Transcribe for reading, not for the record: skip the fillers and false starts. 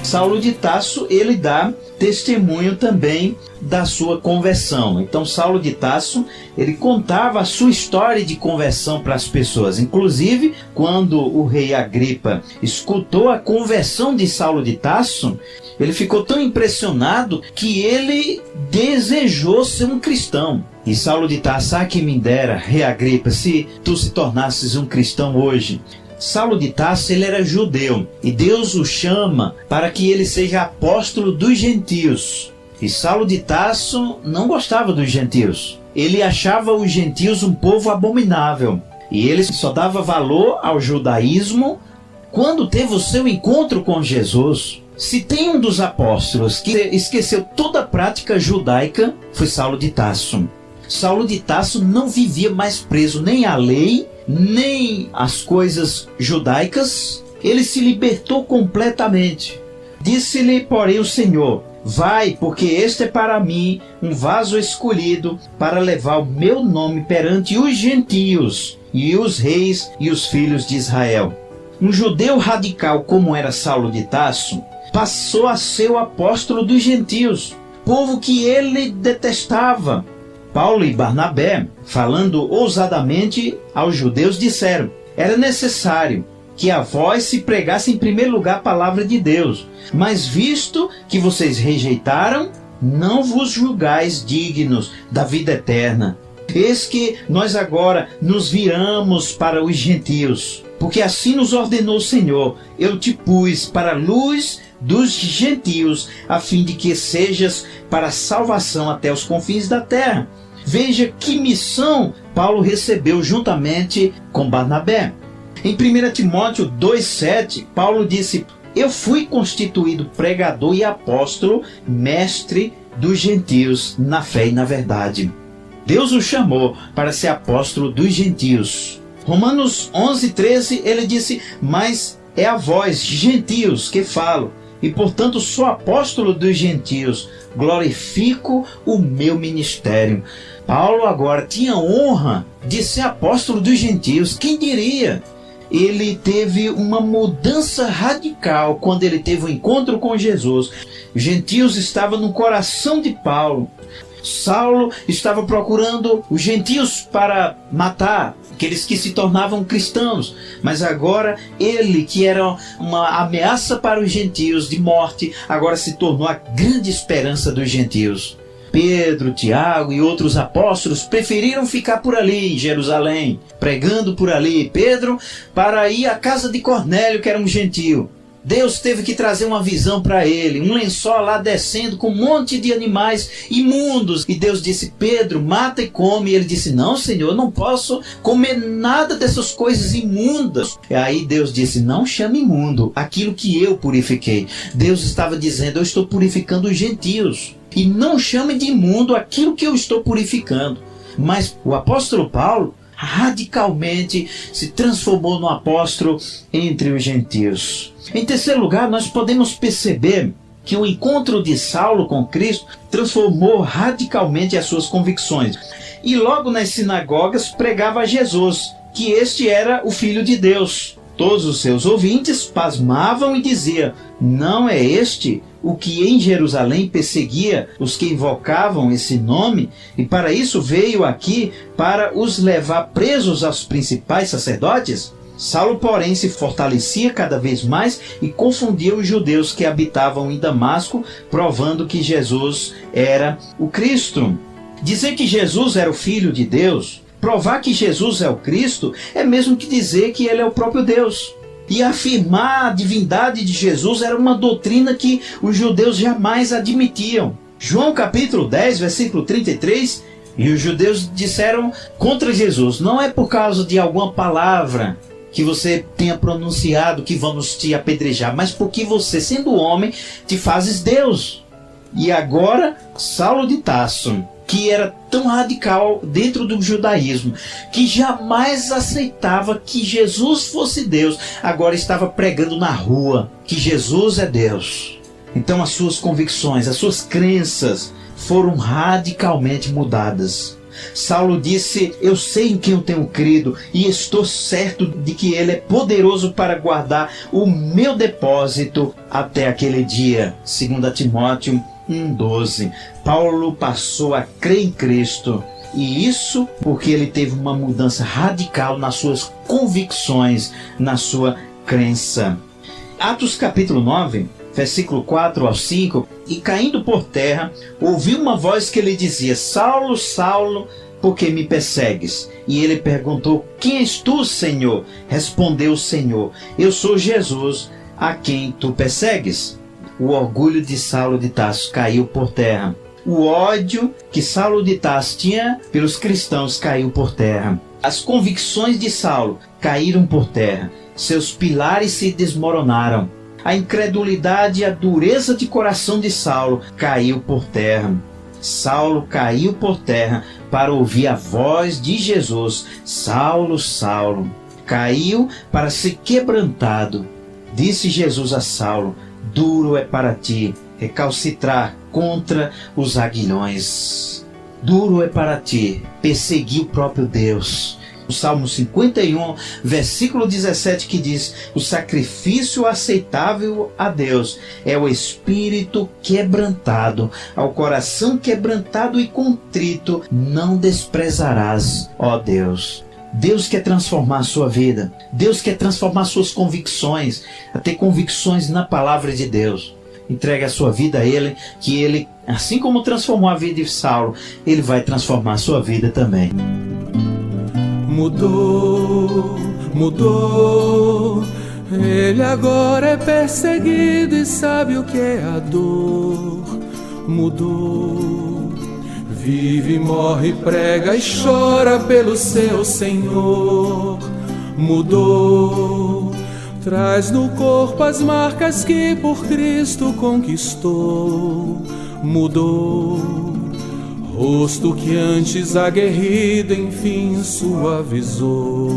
Saulo de Tarso, ele dá testemunho também da sua conversão. Então, Saulo de Tarso, ele contava a sua história de conversão para as pessoas. Inclusive, quando o rei Agripa escutou a conversão de Saulo de Tarso, ele ficou tão impressionado que ele desejou ser um cristão. E Saulo de Tarso, que me dera, rei Agripa, se tu se tornasses um cristão hoje. Saulo de Tarso, ele era judeu, e Deus o chama para que ele seja apóstolo dos gentios. E Saulo de Tarso não gostava dos gentios. Ele achava os gentios um povo abominável. E ele só dava valor ao judaísmo quando teve o seu encontro com Jesus. Se tem um dos apóstolos que esqueceu toda a prática judaica, foi Saulo de Tarso. Saulo de Tarso não vivia mais preso nem à lei, nem às coisas judaicas. Ele se libertou completamente. Disse-lhe, porém, o Senhor: vai, porque este é para mim um vaso escolhido para levar o meu nome perante os gentios e os reis e os filhos de Israel. Um judeu radical como era Saulo de Tarso passou a ser o apóstolo dos gentios, povo que ele detestava. Paulo e Barnabé, falando ousadamente aos judeus, disseram: era necessário que a vós se pregasse em primeiro lugar a palavra de Deus, mas visto que vocês rejeitaram, não vos julgais dignos da vida eterna. Eis que nós agora nos viramos para os gentios, porque assim nos ordenou o Senhor: eu te pus para a luz dos gentios, a fim de que sejas para a salvação até os confins da terra. Veja que missão Paulo recebeu juntamente com Barnabé. Em 1 Timóteo 2,7, Paulo disse: eu fui constituído pregador e apóstolo, mestre dos gentios na fé e na verdade. Deus o chamou para ser apóstolo dos gentios. Romanos 11,13, ele disse: mas é a vós, gentios, que falo, e portanto sou apóstolo dos gentios, glorifico o meu ministério. Paulo agora tinha honra de ser apóstolo dos gentios. Quem diria? Ele teve uma mudança radical quando ele teve um encontro com Jesus. Os gentios estavam no coração de Paulo. Saulo estava procurando os gentios para matar, aqueles que se tornavam cristãos. Mas agora ele, que era uma ameaça para os gentios de morte, agora se tornou a grande esperança dos gentios. Pedro, Tiago e outros apóstolos preferiram ficar por ali em Jerusalém, pregando por ali. Pedro para ir à casa de Cornélio, que era um gentio. Deus teve que trazer uma visão para ele, um lençol lá descendo com um monte de animais imundos. E Deus disse: Pedro, mata e come. E ele disse: não, Senhor, eu não posso comer nada dessas coisas imundas. E aí Deus disse: não chame imundo aquilo que eu purifiquei. Deus estava dizendo: eu estou purificando os gentios. E não chame de imundo aquilo que eu estou purificando. Mas o apóstolo Paulo radicalmente se transformou no apóstolo entre os gentios. Em terceiro lugar, nós podemos perceber que o encontro de Saulo com Cristo transformou radicalmente as suas convicções. E logo nas sinagogas pregava a Jesus, que este era o Filho de Deus. Todos os seus ouvintes pasmavam e diziam: não é este o que em Jerusalém perseguia os que invocavam esse nome, e para isso veio aqui para os levar presos aos principais sacerdotes? Saulo, porém, se fortalecia cada vez mais e confundia os judeus que habitavam em Damasco, provando que Jesus era o Cristo. Dizer que Jesus era o Filho de Deus, provar que Jesus é o Cristo, é mesmo que dizer que ele é o próprio Deus. E afirmar a divindade de Jesus era uma doutrina que os judeus jamais admitiam. João capítulo 10, versículo 33, e os judeus disseram contra Jesus: não é por causa de alguma palavra que você tenha pronunciado que vamos te apedrejar, mas porque você, sendo homem, te fazes Deus. E agora, Saulo de Tarso, que era tão radical dentro do judaísmo, que jamais aceitava que Jesus fosse Deus, agora estava pregando na rua que Jesus é Deus. Então as suas convicções, as suas crenças foram radicalmente mudadas. Saulo disse: eu sei em quem eu tenho crido e estou certo de que ele é poderoso para guardar o meu depósito até aquele dia. 2 Timóteo 1,12. Paulo passou a crer em Cristo. E isso porque ele teve uma mudança radical nas suas convicções, na sua crença. Atos capítulo 9, versículo 4 ao 5. E caindo por terra, ouviu uma voz que lhe dizia: Saulo, Saulo, por que me persegues? E ele perguntou: quem és tu, Senhor? Respondeu o Senhor: eu sou Jesus, a quem tu persegues. O orgulho de Saulo de Tarso caiu por terra. O ódio que Saulo de Tarso tinha pelos cristãos caiu por terra. As convicções de Saulo caíram por terra. Seus pilares se desmoronaram. A incredulidade e a dureza de coração de Saulo caiu por terra. Saulo caiu por terra para ouvir a voz de Jesus: Saulo, Saulo. Caiu para ser quebrantado. Disse Jesus a Saulo: duro é para ti recalcitrar contra os aguilhões. Duro é para ti perseguir o próprio Deus. O Salmo 51, versículo 17, que diz: o sacrifício aceitável a Deus é o espírito quebrantado. Ao coração quebrantado e contrito não desprezarás, ó Deus. Deus quer transformar a sua vida. Deus quer transformar suas convicções, a ter convicções na palavra de Deus. Entregue a sua vida a Ele, que Ele, assim como transformou a vida de Saulo, Ele vai transformar a sua vida também. Mudou, mudou. Ele agora é perseguido e sabe o que é a dor. Mudou. Vive, morre, prega e chora pelo seu Senhor. Mudou. Traz no corpo as marcas que por Cristo conquistou. Mudou. Rosto que antes aguerrido enfim suavizou.